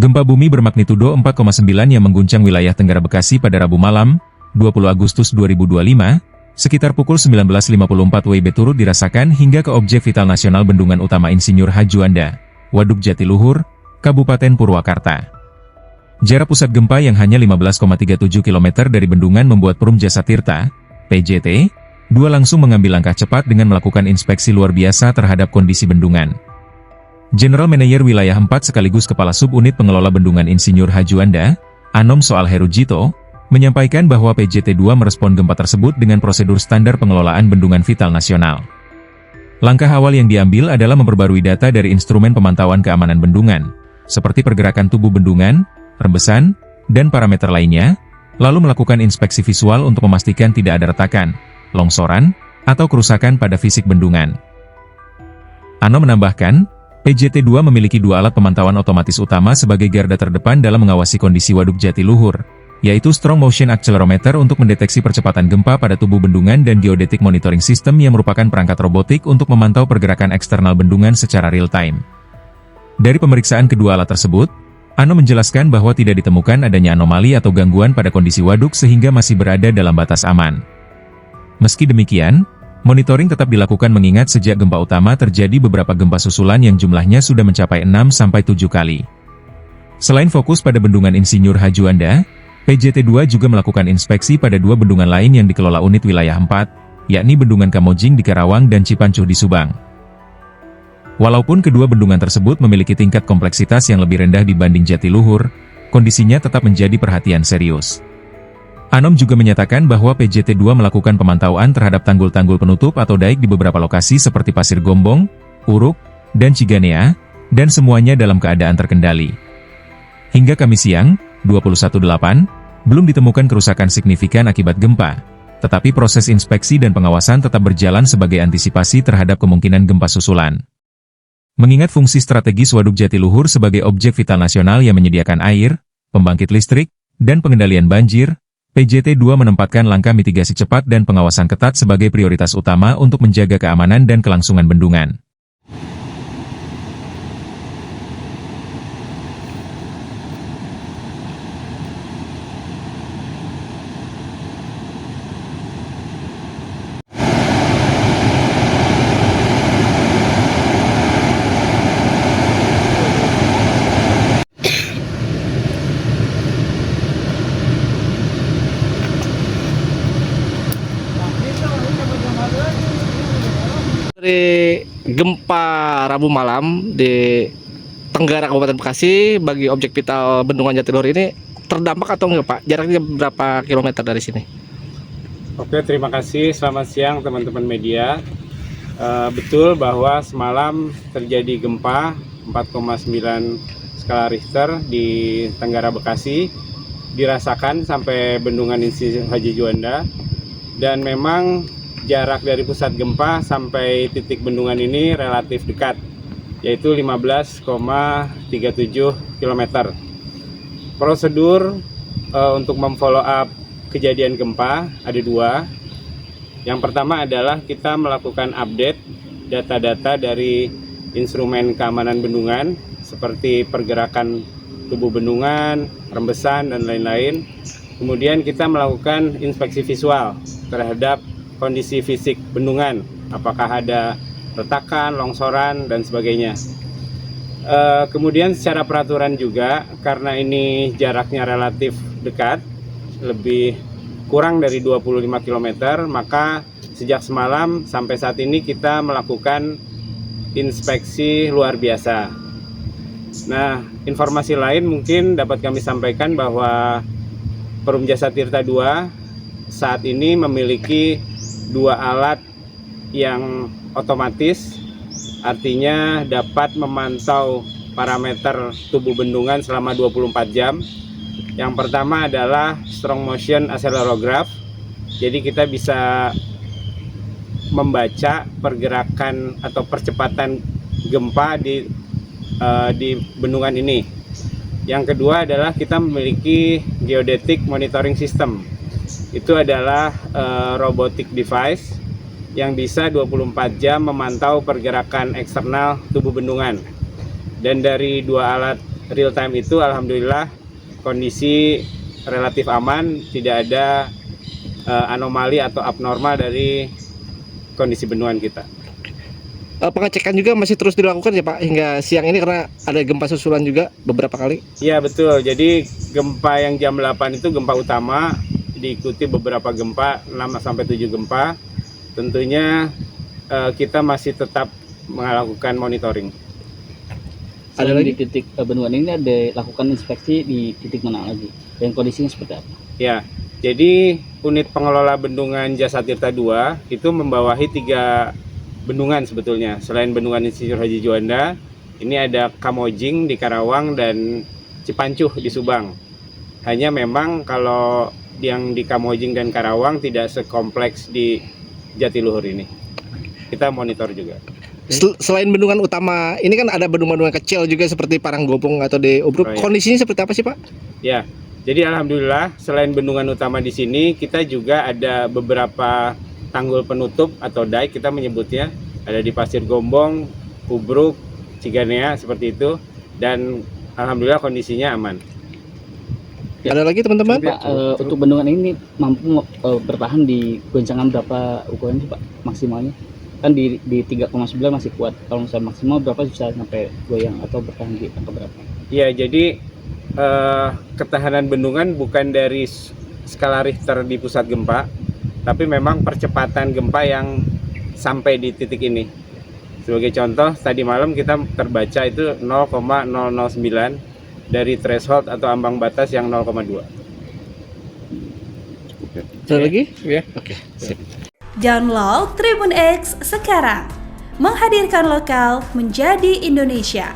Gempa bumi bermagnitudo 4,9 yang mengguncang wilayah Tenggara Bekasi pada Rabu malam, 20 Agustus 2025, sekitar pukul 19.54 WIB turut dirasakan hingga ke objek vital nasional Bendungan Utama Insinyur Hajuanda, Waduk Jatiluhur, Kabupaten Purwakarta. Jarak pusat gempa yang hanya 15,37 km dari bendungan membuat Perum Jasa Tirta, PJT, 2 langsung mengambil langkah cepat dengan melakukan inspeksi luar biasa terhadap kondisi bendungan. General Manager Wilayah 4 sekaligus Kepala Subunit Pengelola Bendungan Insinyur Hajuanda, Anom Soal Herujito, menyampaikan bahwa PJT-2 merespon gempa tersebut dengan prosedur standar pengelolaan bendungan vital nasional. Langkah awal yang diambil adalah memperbarui data dari instrumen pemantauan keamanan bendungan, seperti pergerakan tubuh bendungan, rembesan, dan parameter lainnya, lalu melakukan inspeksi visual untuk memastikan tidak ada retakan, longsoran, atau kerusakan pada fisik bendungan. Anom menambahkan, PJT-2 memiliki 2 alat pemantauan otomatis utama sebagai garda terdepan dalam mengawasi kondisi Waduk Jatiluhur, yaitu Strong Motion Accelerometer untuk mendeteksi percepatan gempa pada tubuh bendungan dan Geodetic Monitoring System yang merupakan perangkat robotik untuk memantau pergerakan eksternal bendungan secara real-time. Dari pemeriksaan kedua alat tersebut, Anom menjelaskan bahwa tidak ditemukan adanya anomali atau gangguan pada kondisi waduk sehingga masih berada dalam batas aman. Meski demikian, monitoring tetap dilakukan mengingat sejak gempa utama terjadi beberapa gempa susulan yang jumlahnya sudah mencapai 6-7 kali. Selain fokus pada Bendungan Insinyur Hajuanda, PJT-2 juga melakukan inspeksi pada 2 bendungan lain yang dikelola unit wilayah 4, yakni Bendungan Kamojing di Karawang dan Cipancuh di Subang. Walaupun kedua bendungan tersebut memiliki tingkat kompleksitas yang lebih rendah dibanding Jatiluhur, kondisinya tetap menjadi perhatian serius. Anom juga menyatakan bahwa PJT-2 melakukan pemantauan terhadap tanggul-tanggul penutup atau daik di beberapa lokasi seperti Pasir Gombong, Uruk, dan Ciganea, dan semuanya dalam keadaan terkendali. Hingga Kamis siang, 21/8, belum ditemukan kerusakan signifikan akibat gempa, tetapi proses inspeksi dan pengawasan tetap berjalan sebagai antisipasi terhadap kemungkinan gempa susulan. Mengingat fungsi strategis Waduk Jatiluhur sebagai objek vital nasional yang menyediakan air, pembangkit listrik, dan pengendalian banjir, PJT-2 menempatkan langkah mitigasi cepat dan pengawasan ketat sebagai prioritas utama untuk menjaga keamanan dan kelangsungan bendungan. Dari gempa Rabu malam di Tenggara Kabupaten Bekasi bagi objek vital Bendungan Jatiluhur ini terdampak atau enggak Pak? Jaraknya berapa kilometer dari sini? Oke, terima kasih. Selamat siang teman-teman media. Betul bahwa semalam terjadi gempa 4,9 skala Richter di Tenggara Bekasi, dirasakan sampai Bendungan Insinyur Hajuanda, dan memang jarak dari pusat gempa sampai titik bendungan ini relatif dekat, yaitu 15,37 km. Prosedur untuk memfollow up kejadian gempa ada 2. Yang pertama adalah kita melakukan update data-data dari instrumen keamanan bendungan, seperti pergerakan tubuh bendungan, rembesan, dan lain-lain. Kemudian kita melakukan inspeksi visual terhadap kondisi fisik bendungan, apakah ada retakan, longsoran, dan sebagainya. Kemudian secara peraturan juga, karena ini jaraknya relatif dekat, lebih kurang dari 25 km, maka sejak semalam sampai saat ini kita melakukan inspeksi luar biasa. Nah, informasi lain mungkin dapat kami sampaikan bahwa Perum Jasa Tirta 2 saat ini memiliki 2 alat yang otomatis, artinya dapat memantau parameter tubuh bendungan selama 24 jam. Yang pertama adalah Strong Motion Accelerometer. Jadi kita bisa membaca pergerakan atau percepatan gempa di bendungan ini. Yang kedua adalah kita memiliki Geodetic Monitoring System. Itu adalah robotic device yang bisa 24 jam memantau pergerakan eksternal tubuh bendungan. Dan dari 2 alat real time itu alhamdulillah kondisi relatif aman, tidak ada anomali atau abnormal dari kondisi bendungan kita. Pengecekan juga masih terus dilakukan ya Pak hingga siang ini karena ada gempa susulan juga beberapa kali. Iya betul, jadi gempa yang jam 8 itu gempa utama, diikuti beberapa gempa, 6-7 gempa. Tentunya kita masih tetap melakukan monitoring. Ada lagi di titik bendungan ini ada lakukan inspeksi di titik mana lagi dan kondisinya seperti apa? Ya, jadi unit pengelola bendungan Jasa Tirta II itu membawahi 3 bendungan sebetulnya. Selain bendungan Insinyur Haji Juanda, ini ada Kamojing di Karawang dan Cipancuh di Subang. Hanya memang kalau yang di Kamojing dan Karawang tidak sekompleks di Jatiluhur ini. Kita monitor juga. Selain bendungan utama, ini kan ada bendungan-bendungan kecil juga seperti Paranggopong atau di Ubruk. Oh, iya. Kondisinya seperti apa sih Pak? Ya, jadi alhamdulillah selain bendungan utama di sini, kita juga ada beberapa tanggul penutup atau dike kita menyebutnya, ada di Pasir Gombong, Ubruk, Ciganea seperti itu, dan alhamdulillah kondisinya aman. Ada lagi teman-teman? Pak, untuk bendungan ini mampu bertahan di goncangan berapa ukuran sih Pak maksimalnya? Kan di 3,9 masih kuat. Kalau misalnya maksimal berapa bisa sampai goyang atau bertahan di angka berapa? Ya, jadi ketahanan bendungan bukan dari skala Richter di pusat gempa, tapi memang percepatan gempa yang sampai di titik ini. Sebagai contoh, tadi malam kita terbaca itu 0,009 dari threshold atau ambang batas yang 0,2. Ada lagi? Ya. Oke, sip. Download Tribun X sekarang. Menghadirkan lokal menjadi Indonesia.